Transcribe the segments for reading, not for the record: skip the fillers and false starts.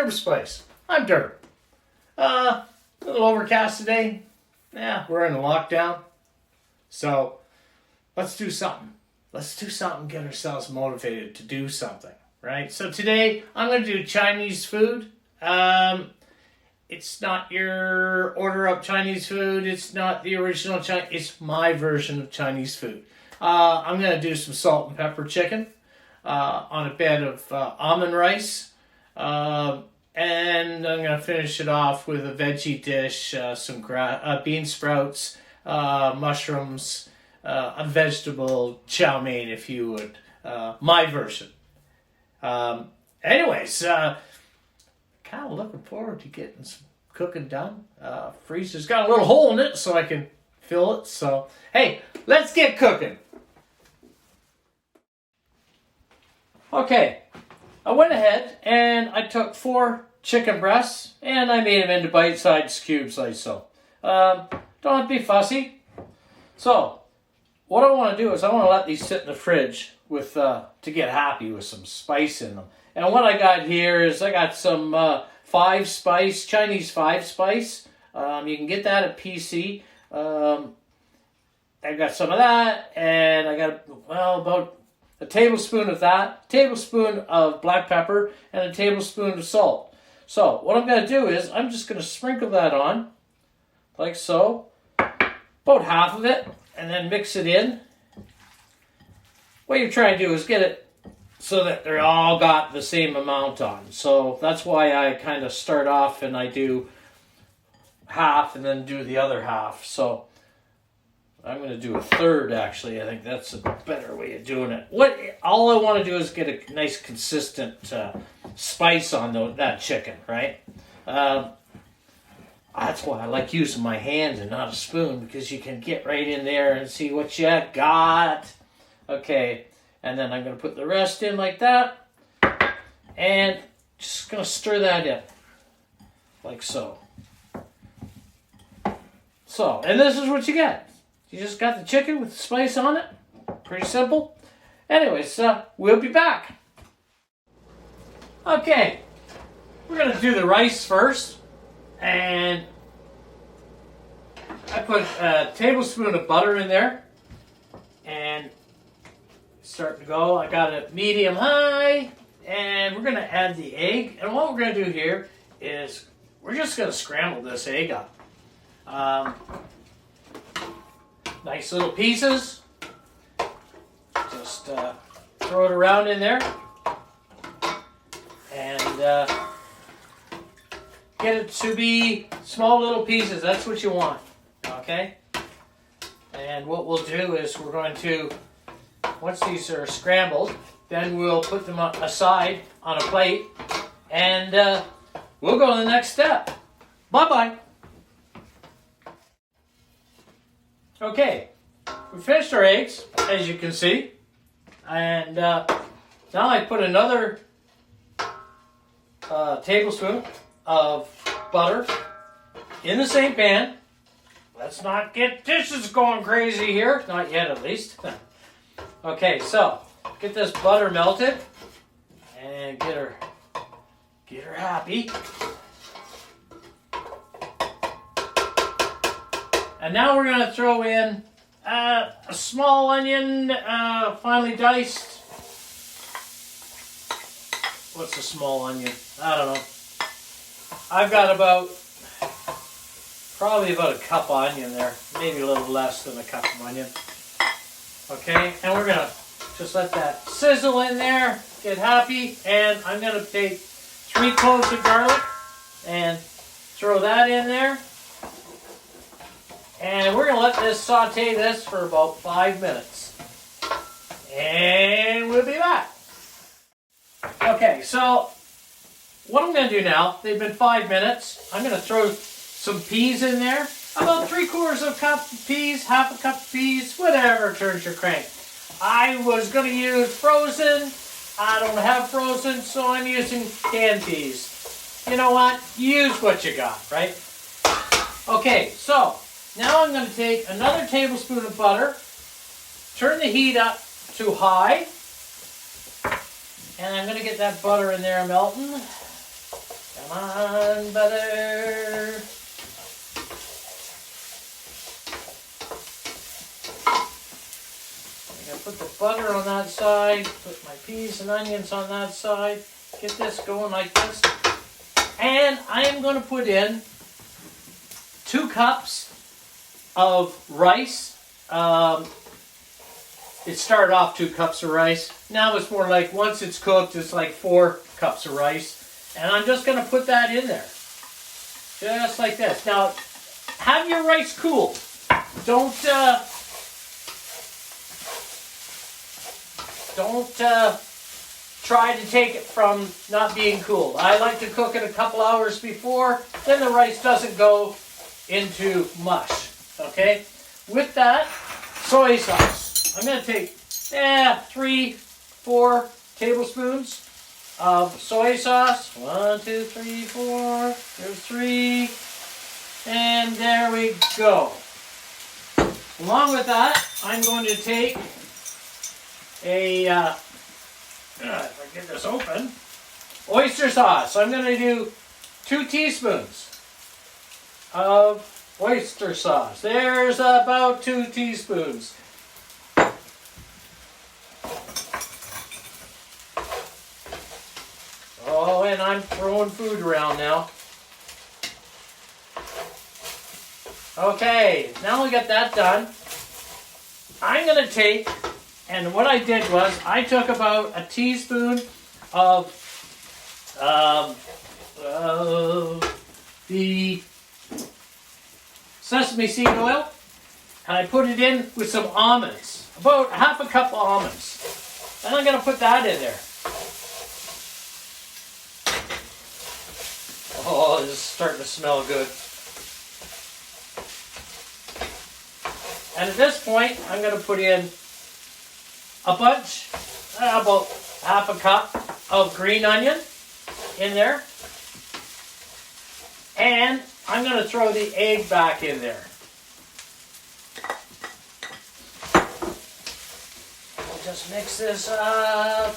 Derp's Place. I'm Derp. A little overcast today. Yeah, we're in a lockdown. So, let's do something. Let's do something, get ourselves motivated to do something, right? So today, I'm going to do Chinese food. It's not your order up Chinese food. It's not the original Chinese. It's my version of Chinese food. I'm going to do some salt and pepper chicken on a bed of almond rice. And I'm going to finish it off with a veggie dish, some bean sprouts, mushrooms, a vegetable chow mein, if you would. My version. Anyways, kind of looking forward to getting some cooking done. Freezer's got a little hole in it so I can fill it. So, hey, let's get cooking. Okay, I went ahead and I took 4 chicken breasts and I made them into bite-sized cubes like so. Don't have to be fussy. So, what I want to do is I want to let these sit in the fridge with to get happy with some spice in them. And what I got here is I got some 5-spice, Chinese 5-spice. You can get that at PC. I got some of that, and I got, about a tablespoon of that, a tablespoon of black pepper, and a tablespoon of salt. So what I'm going to do is I'm just going to sprinkle that on, like so, about half of it, and then mix it in. What you're trying to do is get it so that they're all got the same amount on. So that's why I kind of start off and I do half and then do the other half. So I'm going to do a third, actually. I think that's a better way of doing it. All I want to do is get a nice consistent spice on that chicken, right? That's why I like using my hand and not a spoon, because you can get right in there and see what you got. Okay, and then I'm going to put the rest in like that, and just going to stir that in, like so. So, and this is what you get. You just got the chicken with the spice on it. Pretty simple. Anyways, we'll be back. Okay, we're going to do the rice first. And I put a tablespoon of butter in there. And it's starting to go. I got it medium high. And we're going to add the egg. And what we're going to do here is we're just going to scramble this egg up. Nice little pieces. Just throw it around in there. And get it to be small little pieces. That's what you want. Okay? And what we'll do is we're going to, once these are scrambled, then we'll put them aside on a plate. And we'll go to the next step. Bye-bye. Okay, we finished our eggs, as you can see, and now I put another tablespoon of butter in the same pan. Let's not get dishes going crazy here, not yet at least. Okay, so get this butter melted and get her happy. And now we're going to throw in a small onion, finely diced. What's a small onion? I don't know. I've got probably about a cup of onion there. Maybe a little less than a cup of onion. Okay, and we're going to just let that sizzle in there, get happy. And I'm going to take 3 cloves of garlic and throw that in there. And we're going to let this saute this for about 5 minutes. And we'll be back. Okay, so what I'm going to do now, they've been 5 minutes. I'm going to throw some peas in there. About 3/4 of a cup of peas, half a cup of peas, whatever turns your crank. I was going to use frozen. I don't have frozen, so I'm using canned peas. You know what? Use what you got, right? Okay, so now I'm going to take another tablespoon of butter, turn the heat up to high, and I'm going to get that butter in there melting. Come on, butter. I'm going to put the butter on that side, put my peas and onions on that side, get this going like this. And I am going to put in 2 cups of rice. It started off 2 cups of rice. Now it's more like, once it's cooked, it's like 4 cups of rice. And I'm just going to put that in there. Just like this. Now, have your rice cool. Don't try to take it from not being cool. I like to cook it a couple hours before, then the rice doesn't go into mush. Okay? With that, soy sauce. I'm going to take 3-4 tablespoons of soy sauce. 1, 2, 3, 4. There's 3. And there we go. Along with that, I'm going to take a, if I get this open, oyster sauce. I'm going to do 2 teaspoons of oyster sauce. There's about 2 teaspoons. Oh, and I'm throwing food around now. Okay, now we got that done. I'm going to take, and what I did was, I took about a teaspoon of the sesame seed oil, and I put it in with some almonds, about half a cup of almonds. And I'm going to put that in there. Oh, this is starting to smell good. And at this point, I'm going to put in a bunch, about half a cup of green onion in there. And I'm going to throw the egg back in there. We'll just mix this up.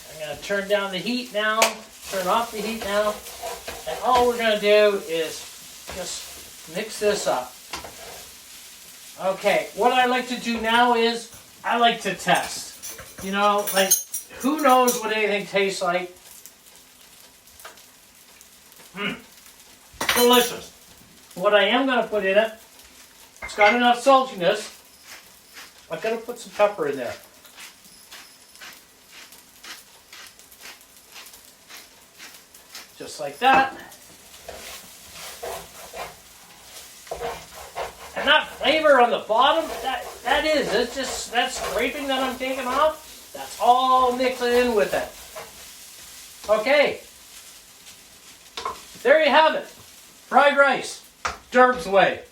I'm going to turn down the heat now, turn off the heat now. And all we're going to do is just mix this up. Okay, what I like to do now is, I like to test. You know, like, who knows what anything tastes like? Delicious. What I am going to put in it, it's got enough saltiness. I'm going to put some pepper in there. Just like that. And that flavor on the bottom, it's just that scraping that I'm taking off, that's all mixed in with it. Okay. There you have it. Fried rice. Derb's way.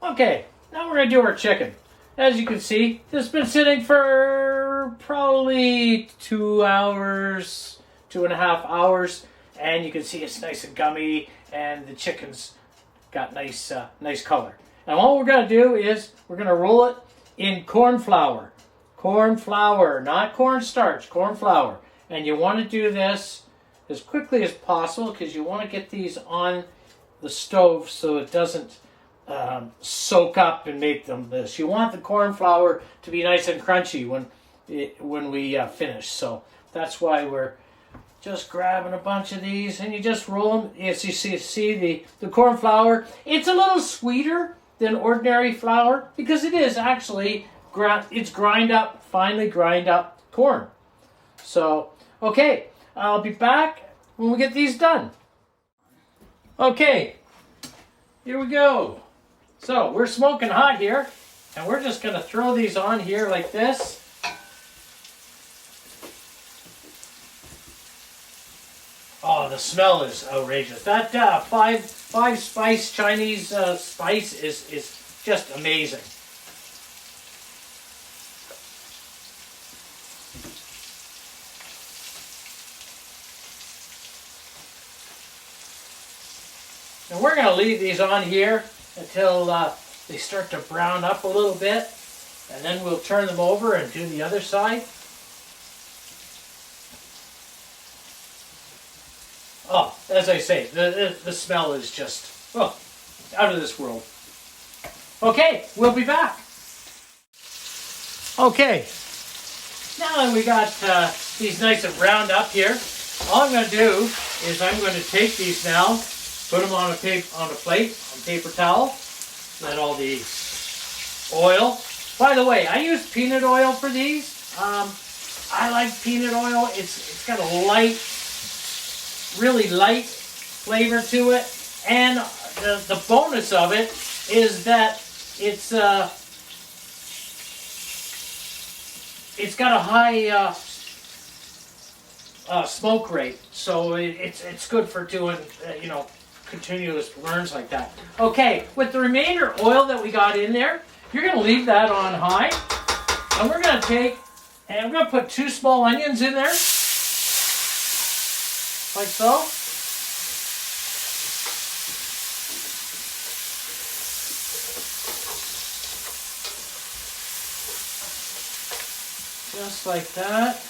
Okay, now we're going to do our chicken. As you can see, this has been sitting for probably 2 hours, 2.5 hours. And you can see it's nice and gummy, and the chicken's got nice color. And what we're going to do is we're going to roll it in corn flour. Corn flour, not cornstarch, corn flour. And you want to do this as quickly as possible because you want to get these on the stove so it doesn't soak up and make them this. You want the corn flour to be nice and crunchy when we finish. So that's why we're just grabbing a bunch of these, and you just roll them. As you see the corn flour, it's a little sweeter than ordinary flour because it is actually it's finely grind up corn. So, okay, I'll be back when we get these done. Okay, here we go. So we're smoking hot here, and we're just going to throw these on here like this. Oh, the smell is outrageous. That five spice Chinese spice is just amazing. And we're going to leave these on here until they start to brown up a little bit, and then we'll turn them over and do the other side. Oh, as I say, the smell is just, oh, out of this world. Okay, we'll be back. Okay, now that we got these nice and browned up here, all I'm going to do is I'm going to take these now, put them on a plate, on paper towel, let all the oil. By the way, I use peanut oil for these. I like peanut oil. It's got a light, really light flavor to it, and the bonus of it is that it's got a high smoke rate, so it's good for doing continuous burns like that. Okay, with the remainder oil that we got in there, you're going to leave that on high, and we're going to take and I'm going to put 2 small onions in there, like so. Just like that.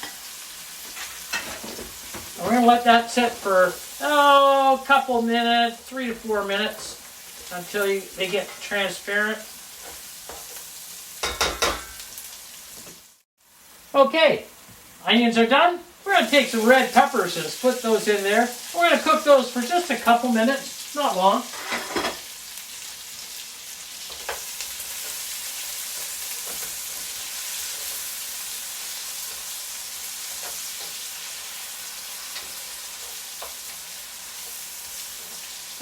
And we're going to let that sit for a couple minutes, 3 to 4 minutes, until they get transparent. Okay, onions are done. We're going to take some red peppers and split those in there. We're going to cook those for just a couple minutes, not long.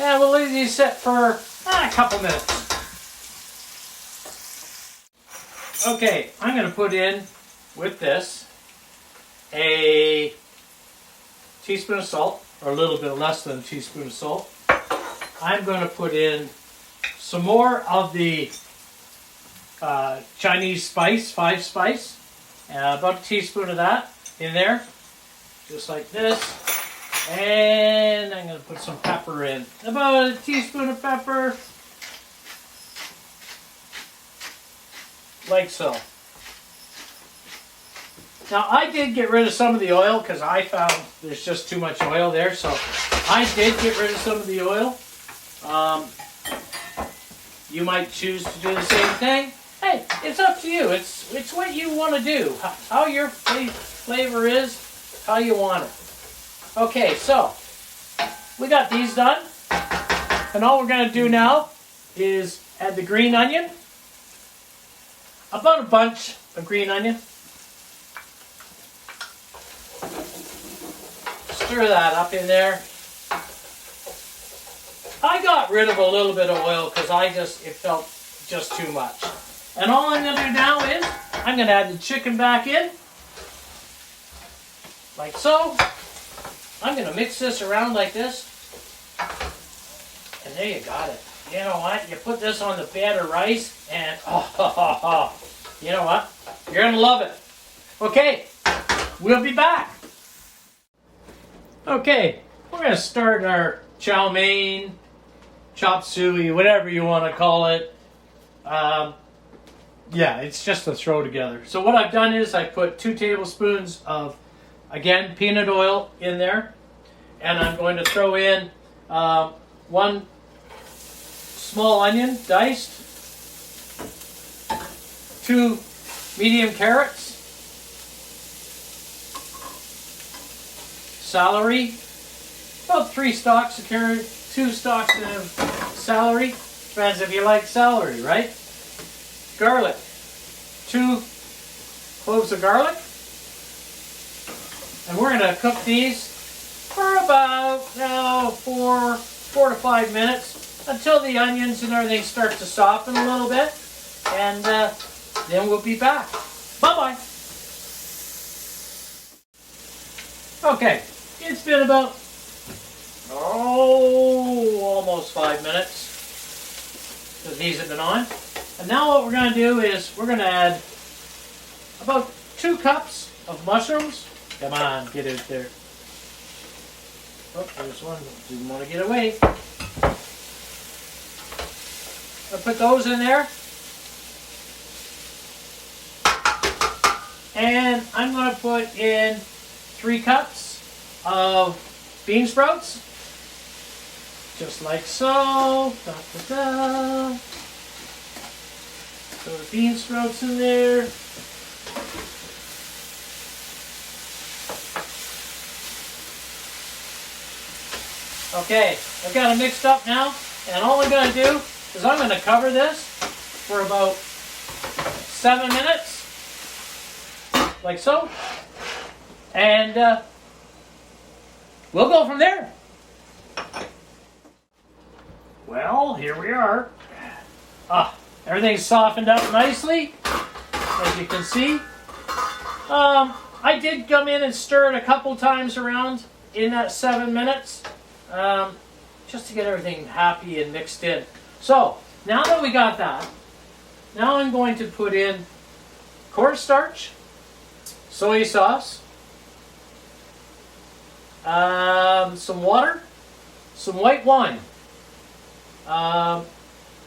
And we'll leave these sit for a couple minutes. Okay, I'm going to put in with this a teaspoon of salt, or a little bit less than a teaspoon of salt. I'm going to put in some more of the Chinese spice, 5 spice, about a teaspoon of that in there, just like this. And I'm going to put some pepper in, about a teaspoon of pepper, like so. Now I did get rid of some of the oil because I found there's just too much oil there, so I did get rid of some of the oil. You might choose to do the same thing. Hey, it's up to you. It's what you want to do. How your flavor is, how you want it. Okay, so we got these done, and all we're going to do now is add the green onion, about a bunch of green onion. Stir that up in there. I got rid of a little bit of oil because it felt just too much. And all I'm going to do now is I'm going to add the chicken back in, like so. I'm going to mix this around like this, and there you got it. You know what? You put this on the bed of rice, and you know what? You're going to love it. Okay, we'll be back. Okay, we're going to start our chow mein, chop suey, whatever you want to call it. Yeah, it's just a throw together. So what I've done is I put 2 tablespoons of, again, peanut oil in there. And I'm going to throw in 1 small onion, diced, 2 medium carrots, celery, about 3 stalks of carrot, 2 stalks of celery. Depends if you like celery, right? Garlic, 2 cloves of garlic. And we're going to cook these for about 4 to 5 minutes until the onions and everything start to soften a little bit. And then we'll be back. Bye-bye. Okay, it's been about, almost 5 minutes that these have been on. And now what we're going to do is we're going to add about 2 cups of mushrooms. Come on, get it there. Oh, there's one. Didn't want to get away. I'll put those in there. And I'm going to put in 3 cups of bean sprouts. Just like so. Da, da, da. Throw the bean sprouts in there. Okay, I've got it mixed up now, and all I'm going to do is I'm going to cover this for about 7 minutes, like so, and we'll go from there. Well, here we are. Everything's softened up nicely, as you can see. I did come in and stir it a couple times around in that 7 minutes, just to get everything happy and mixed in. So, now that we got that, now I'm going to put in cornstarch, soy sauce, some water, some white wine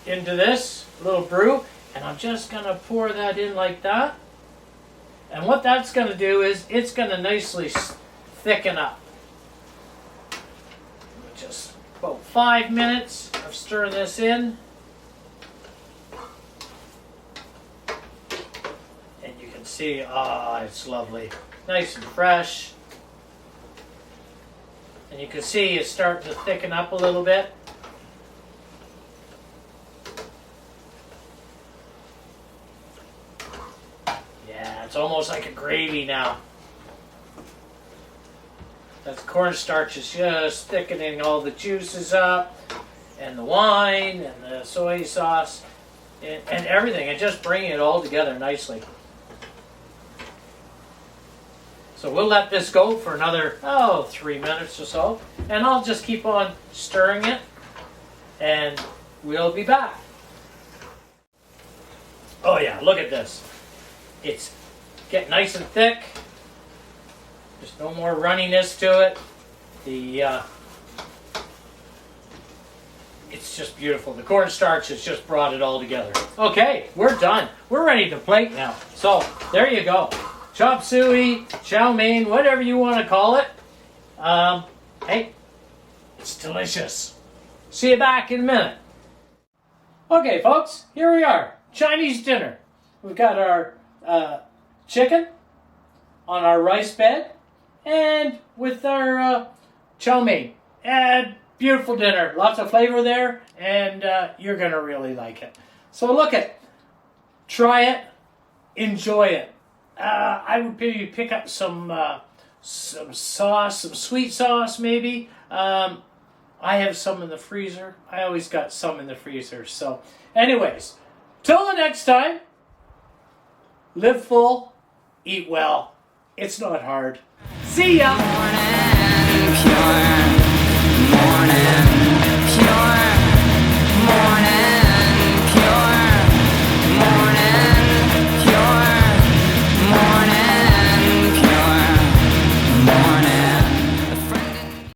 into this little brew, and I'm just going to pour that in like that. And what that's going to do is it's going to nicely thicken up. Just about 5 minutes of stirring this in. And you can see, it's lovely. Nice and fresh. And you can see it's starting to thicken up a little bit. Yeah, it's almost like a gravy now. That cornstarch is just thickening all the juices up, and the wine, and the soy sauce, and everything, and just bringing it all together nicely. So we'll let this go for another, 3 minutes or so, and I'll just keep on stirring it, and we'll be back. Oh yeah, look at this. It's getting nice and thick. There's no more runniness to it. It's just beautiful. The cornstarch has just brought it all together. Okay, we're done. We're ready to plate now. So, there you go. Chop suey, chow mein, whatever you want to call it. Hey, it's delicious. See you back in a minute. Okay, folks, here we are. Chinese dinner. We've got our chicken on our rice bed, and with our chow mein. And beautiful dinner. Lots of flavor there, and you're going to really like it. So look it. Try it. Enjoy it. I would maybe pick up some sauce, some sweet sauce maybe. I have some in the freezer. I always got some in the freezer. So anyways, till the next time, live full, eat well. It's not hard. See ya!